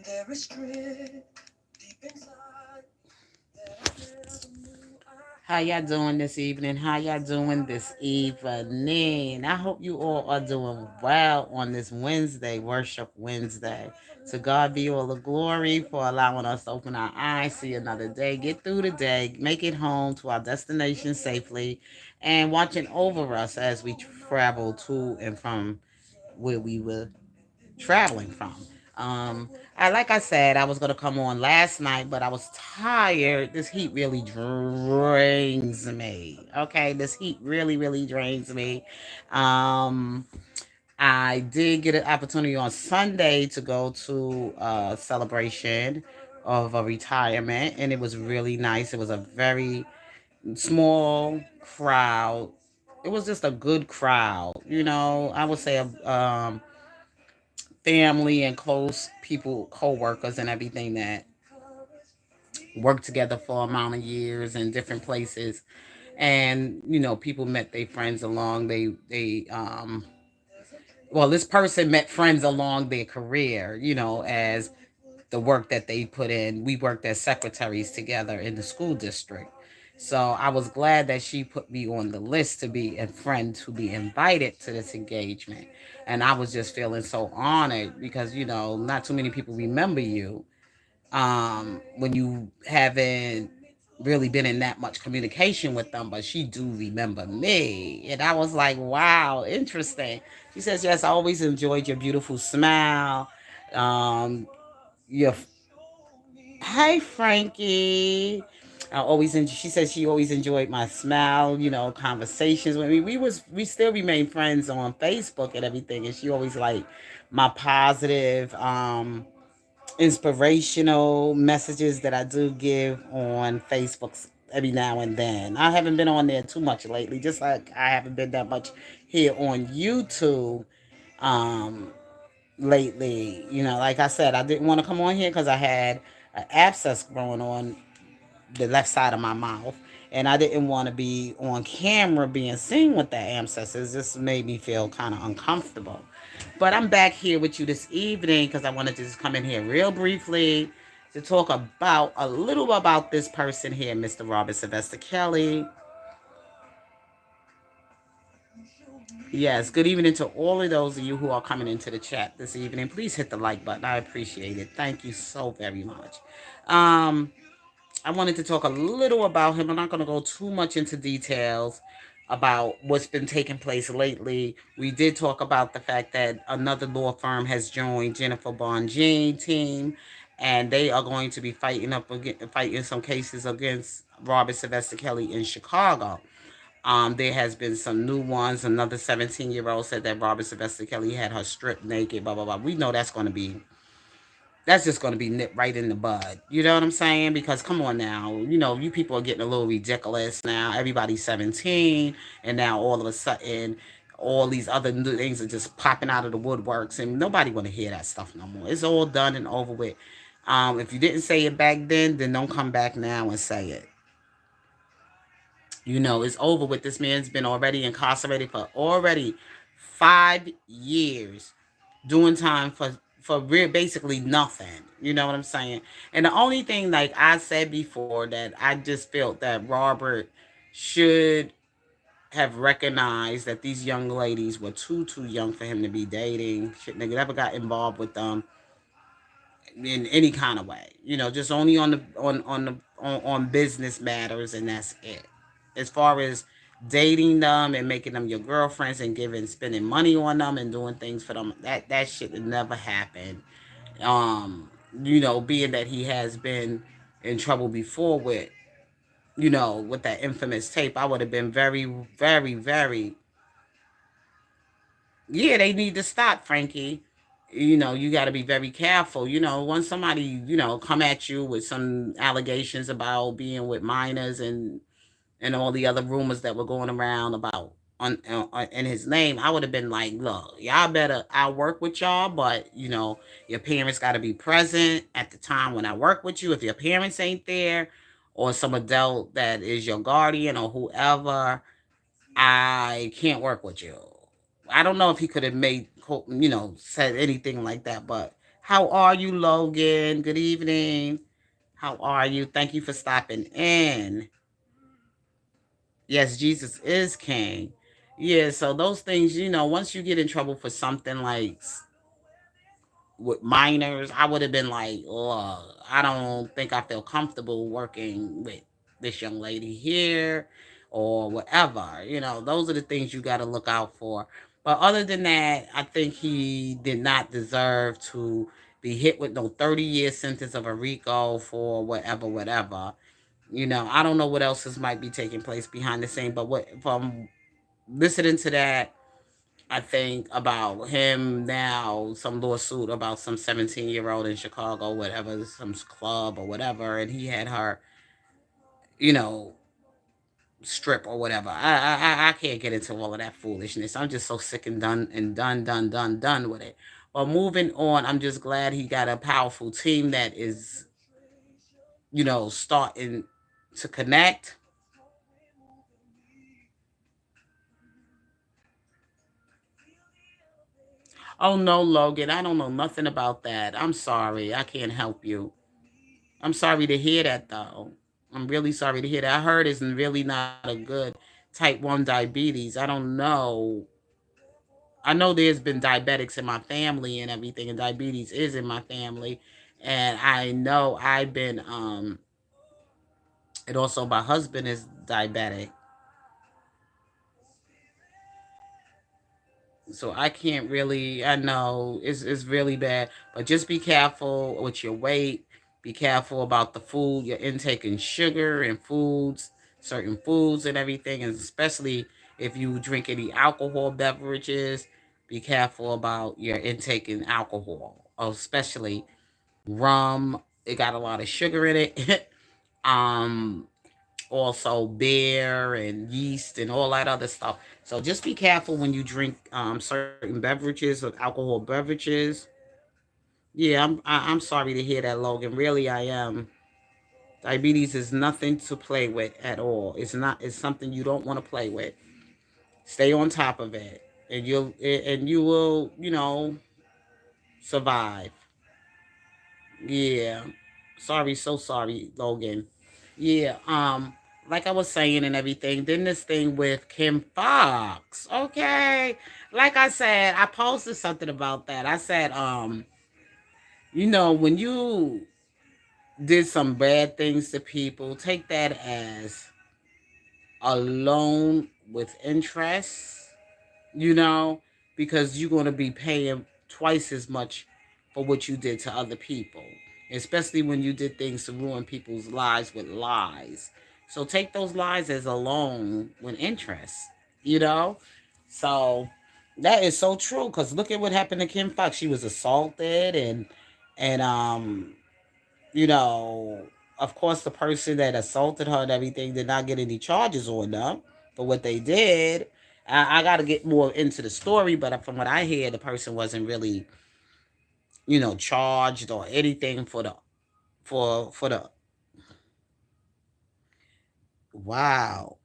There is strength deep inside that I never knew How I y'all doing had. this evening? How y'all It's doing this evening? I hope you all are doing well on this Wednesday, Worship Wednesday. To God be all the glory for allowing us to open our eyes, see another day, get through the day, make it home to our destination safely, and watching over us as we travel to and from where we were traveling from. Like I said, I was gonna come on last night, but I was tired. This heat really drains me. Okay, this heat really, really drains me. Um, I did get an opportunity on Sunday to go to a celebration of a retirement, and it was really nice. It was a very small crowd. It was just a good crowd, I would say family and close people, co-workers and everything that worked together for amount of years in different places. And people met their friends along well, this person met friends along their career, as the work that they put in. We worked as secretaries together in the school district. So I was glad that she put me on the list to be a friend to be invited to this engagement. And I was just feeling so honored because, not too many people remember you when you haven't really been in that much communication with them, but she do remember me. And I was like, wow, interesting. She says, yes, I always enjoyed your beautiful smile. Um, your Hi, Frankie. She said she always enjoyed my smile, conversations with me. We still remain friends on Facebook and everything, and she always liked my positive, inspirational messages that I do give on Facebook every now and then. I haven't been on there too much lately, just like I haven't been that much here on YouTube um, lately. Like I said, I didn't want to come on here because I had an abscess growing on the left side of my mouth. And I didn't want to be on camera being seen with that abscesses. This made me feel kind of uncomfortable. But I'm back here with you this evening because I wanted to just come in here real briefly to talk about a little about this person here, Mr. Robert Sylvester Kelly. Yes, good evening to all of those of you who are coming into the chat this evening. Please hit the like button. I appreciate it. Thank you so very much. Um, I wanted to talk a little about him. I'm not going to go too much into details about what's been taking place lately. We did talk about the fact that another law firm has joined Jennifer Bonjean team, and they are going to be fighting some cases against Robert Sylvester Kelly in Chicago. There has been some new ones. Another 17-year-old said that Robert Sylvester Kelly had her stripped naked. Blah blah blah. We know that's just going to be nipped right in the bud. You know what I'm saying? Because come on now, you people are getting a little ridiculous now. Everybody's 17, and now all of a sudden, all these other new things are just popping out of the woodworks, and nobody want to hear that stuff no more. It's all done and over with. If you didn't say it back then don't come back now and say it. It's over with. This man's been already incarcerated for already 5 years, doing time for basically nothing. You know what I'm saying? And the only thing, like I said before, that I just felt that Robert should have recognized that these young ladies were too young for him to be dating. Shouldn't have never got involved with them in any kind of way. Just only on business matters, and that's it. As far as dating them and making them your girlfriends and spending money on them and doing things for them, that shit never happened. Being that he has been in trouble before with that infamous tape, I would have been very, very, very, yeah, they need to stop, Frankie. You got to be very careful. Once somebody, come at you with some allegations about being with minors and all the other rumors that were going around about in his name, I would have been like, look, y'all better, I'll work with y'all, but your parents got to be present at the time when I work with you. If your parents ain't there, or some adult that is your guardian or whoever, I can't work with you. I don't know if he could have said anything like that, but How are you, Logan? Good evening. How are you? Thank you for stopping in. Yes, Jesus is king. Yeah, so those things, once you get in trouble for something like with minors, I would have been like, oh, I don't think I feel comfortable working with this young lady here or whatever. Those are the things you got to look out for. But other than that, I think he did not deserve to be hit with no 30-year sentence of a RICO for whatever, whatever. I don't know what else might be taking place behind the scene, but what from listening to that, I think about him now, some lawsuit about some 17-year-old in Chicago, whatever, some club or whatever, and he had her, you know, strip or whatever. I can't get into all of that foolishness. I'm just so sick and done with it. But moving on, I'm just glad he got a powerful team that is, starting to connect. Oh no, Logan, I don't know nothing about that. I'm sorry. I can't help you. I'm sorry to hear that though. I'm really sorry to hear that. I heard it's really not a good type 1 diabetes. I don't know. I know there's been diabetics in my family and everything, and diabetes is in my family. And I know I've been and also my husband is diabetic. So I can't really, I know it's really bad, but just be careful with your weight. Be careful about the food you're intaking, sugar and foods, certain foods and everything, and especially if you drink any alcohol beverages, be careful about your intaking alcohol, especially rum. It got a lot of sugar in it. um also beer and yeast and all that other stuff. So just be careful when you drink certain beverages or alcohol beverages. Yeah, I'm sorry to hear that, Logan. Really, I am. Diabetes is nothing to play with at all. It's not. It's something you don't want to play with. Stay on top of it, and you will survive. Yeah. Sorry, so sorry, Logan. Yeah, like I was saying and everything, then this thing with Kim Fox. Okay. Like I said, I posted something about that. I said, when you did some bad things to people, take that as a loan with interest, you know, because you're going to be paying twice as much for what you did to other people, especially when you did things to ruin people's lives with lies. So take those lies as a loan with interest, you know? So that is so true because look at what happened to Kim Fox. She was assaulted and you know, of course, the person that assaulted her and everything did not get any charges on them for what they did. I got to get more into the story, but from what I hear, the person wasn't really, charged or anything for the. Wow,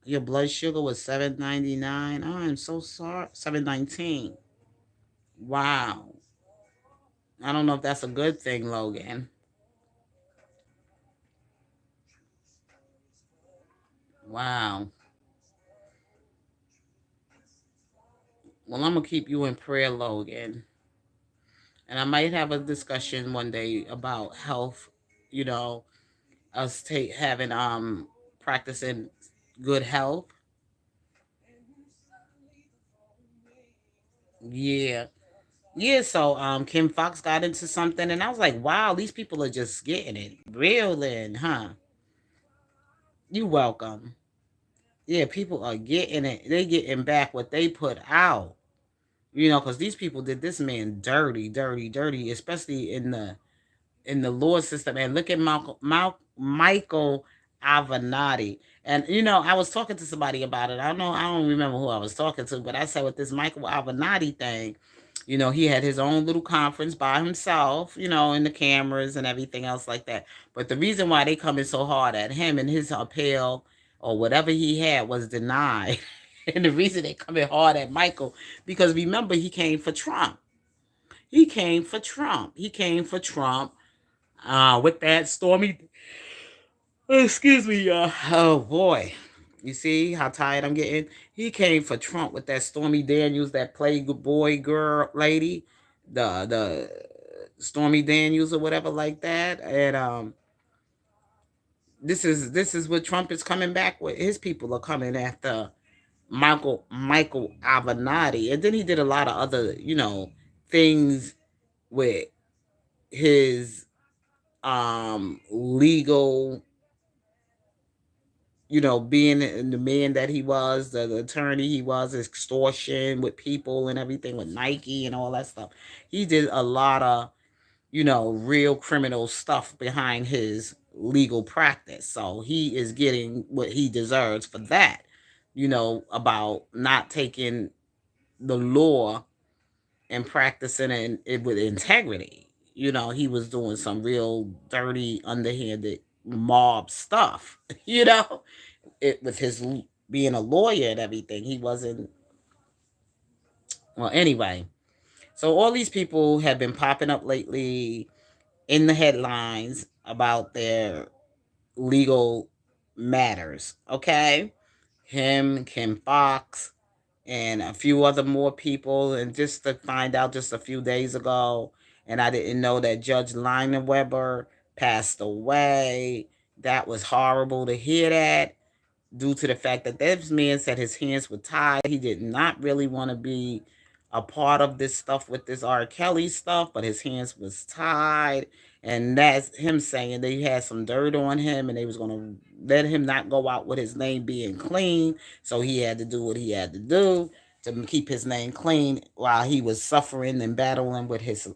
your blood sugar was 799. Oh, I'm so sorry. 719. Wow, I don't know if that's a good thing, Logan. Wow. Well, I'm gonna keep you in prayer, Logan. And I might have a discussion one day about health, you know, us having practicing good health. Yeah. Yeah, so Kim Fox got into something and I was like, wow, these people are just getting it real in, huh? You welcome. Yeah, people are getting it. They getting back what they put out. Because these people did this man dirty, dirty, dirty, especially in the law system. And look at Michael Avenatti. And I was talking to somebody about it. I don't remember who I was talking to, but I said with this Michael Avenatti thing, he had his own little conference by himself, in the cameras and everything else like that. But the reason why they coming so hard at him and his appeal or whatever he had was denied. And the reason they coming hard at Michael, because remember he came for Trump. He came for Trump. He came for Trump with that Stormy. Excuse me, oh boy. You see how tired I'm getting? He came for Trump with that Stormy Daniels, that Playboy girl lady, the Stormy Daniels or whatever like that. And this is what Trump is coming back with. His people are coming after Michael Avenatti, and then he did a lot of other things with his legal, being the man that he was, the attorney he was, extortion with people and everything with Nike and all that stuff. He did a lot of, real criminal stuff behind his legal practice. So he is getting what he deserves for that, about not taking the law and practicing it with integrity. He was doing some real dirty, underhanded mob stuff, with his being a lawyer and everything. He wasn't, well, anyway. So all these people have been popping up lately in the headlines about their legal matters, okay? Him, Kim Fox, and a few other more people. And just to find out just a few days ago, and I didn't know that Judge Lina Weber passed away. That was horrible to hear that, due to the fact that this man said his hands were tied. He did not really want to be a part of this stuff with this R. Kelly stuff, but his hands was tied. And that's him saying they had some dirt on him and they was going to let him not go out with his name being clean. So he had to do what he had to do to keep his name clean while he was suffering and battling with his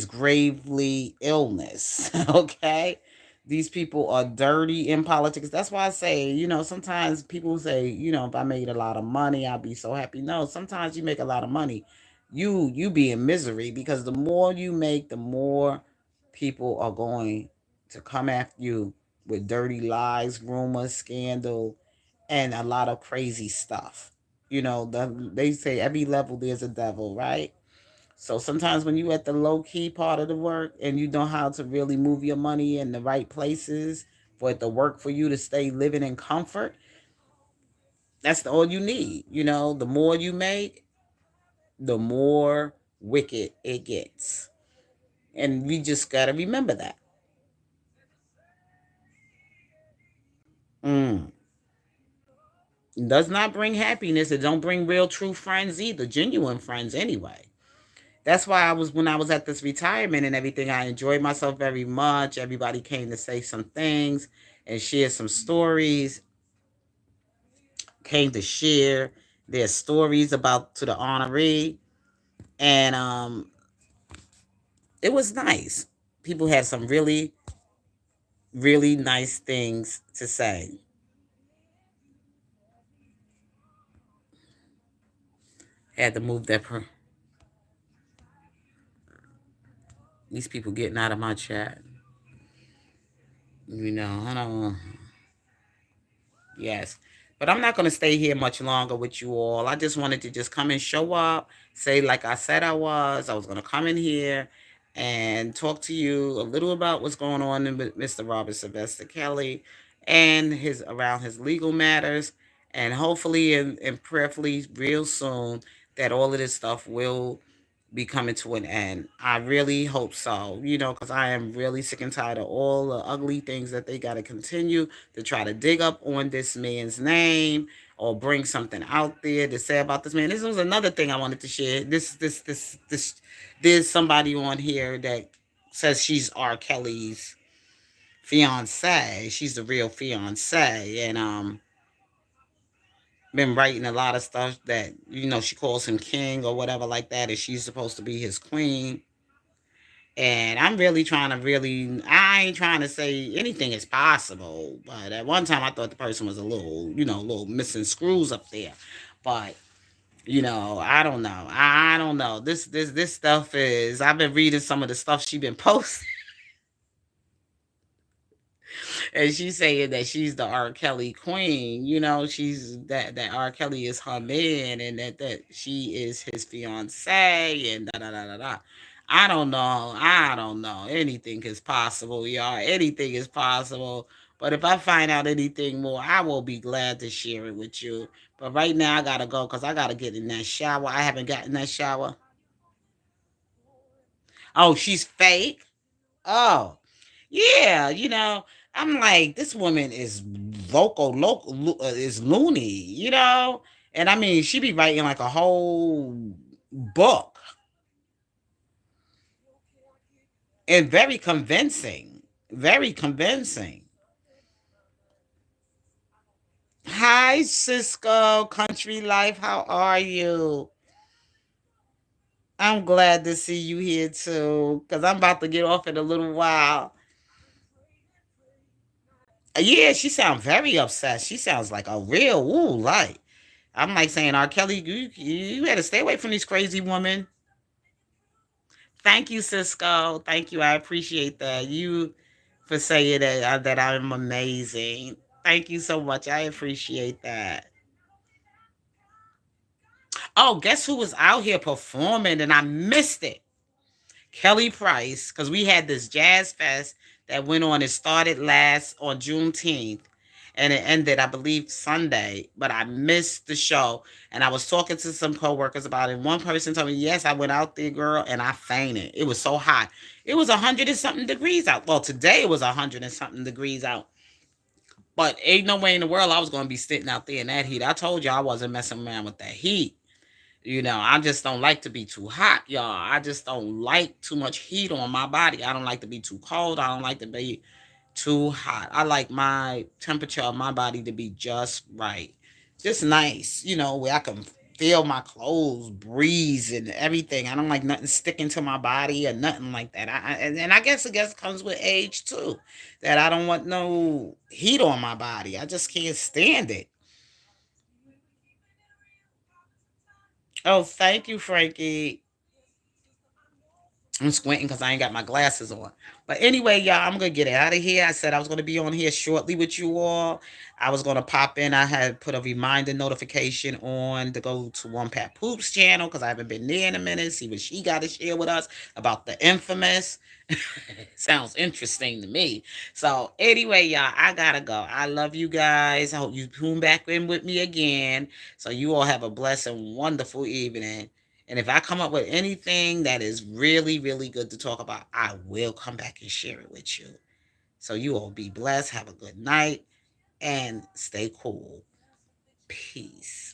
gravely illness. Okay, these people are dirty in politics. That's why I say, sometimes people say, if I made a lot of money, I'd be so happy. No, sometimes you make a lot of money, you be in misery, because the more you make, the more people are going to come after you with dirty lies, rumors, scandal, and a lot of crazy stuff. They say every level there's a devil, right? So sometimes when you at the low key part of the work and you know how to really move your money in the right places for it to work for you to stay living in comfort, that's all you need. The more you make, the more wicked it gets. And we just got to remember that. Mm. It does not bring happiness. It don't bring real true friends either, genuine friends anyway. That's why when I was at this retirement and everything, I enjoyed myself very much. Everybody came to say some things and share some stories, came to share their stories about to the honoree. And it was nice. People had some really, really nice things to say. Had to move these people getting out of my chat. I don't. Yes. But I'm not going to stay here much longer with you all. I just wanted to just come and show up, say like I said I was going to come in here and talk to you a little about what's going on with Mr. Robert Sylvester Kelly and his around his legal matters, and hopefully and prayerfully real soon that all of this stuff will be coming to an end. I really hope so, because I am really sick and tired of all the ugly things that they got to continue to try to dig up on this man's name or bring something out there to say about this man. This was another thing I wanted to share. This. There's somebody on here that says she's R. Kelly's fiance. She's the real fiance, and been writing a lot of stuff that she calls him king or whatever like that, and she's supposed to be his queen. And I'm really trying to I ain't trying to say anything is possible, but at one time I thought the person was a little missing screws up there. But I don't know. I don't know. This stuff is. I've been reading some of the stuff she been posting. And she's saying that she's the R. Kelly queen. You know, she's that R. Kelly is her man, and that she is his fiance, and da da da da da. I don't know. I don't know. Anything is possible, y'all. Anything is possible. But if I find out anything more, I will be glad to share it with you. But right now, I gotta go because I gotta get in that shower. I haven't gotten that shower. Oh, she's fake. Oh, yeah. I'm like, this woman is is loony. And I mean, she be writing like a whole book and very convincing. Very convincing. Hi, Cisco Country Life. How are you? I'm glad to see you here too, because I'm about to get off in a little while. Yeah, she sounds very upset. She sounds like a real ooh, like I'm like saying, R. Kelly, you better stay away from these crazy women. Thank you, Cisco. Thank you. I appreciate that. You for saying that I'm amazing. Thank you so much. I appreciate that. Oh, guess who was out here performing and I missed it? Kelly Price, because we had this jazz fest that went on. It started last on Juneteenth and it ended, I believe, Sunday. But I missed the show. And I was talking to some coworkers about it. One person told me, yes, I went out there, girl, and I fainted. It was so hot. It was 100 and something degrees out. Well, today it was 100 and something degrees out. But ain't no way in the world I was going to be sitting out there in that heat. I told you I wasn't messing around with that heat. I just don't like to be too hot, y'all. I just don't like too much heat on my body. I don't like to be too cold. I don't like to be too hot. I like my temperature of my body to be just right. Just nice, where I can feel my clothes breeze and everything. I don't like nothing sticking to my body or nothing like that. And I guess it comes with age too. That I don't want no heat on my body. I just can't stand it. Oh, thank you, Frankie. I'm squinting because I ain't got my glasses on. But anyway, y'all, I'm gonna get out of here. I said I was gonna be on here shortly with you all. I was gonna pop in. I had put a reminder notification on to go to One Pat Poops channel because I haven't been there in a minute. See what she got to share with us about the infamous. Sounds interesting to me. So anyway, y'all, I gotta go. I love you guys. I hope you tune back in with me again. So you all have a blessed and wonderful evening. And if I come up with anything that is really, really good to talk about, I will come back and share it with you. So you all be blessed. Have a good night and stay cool. Peace.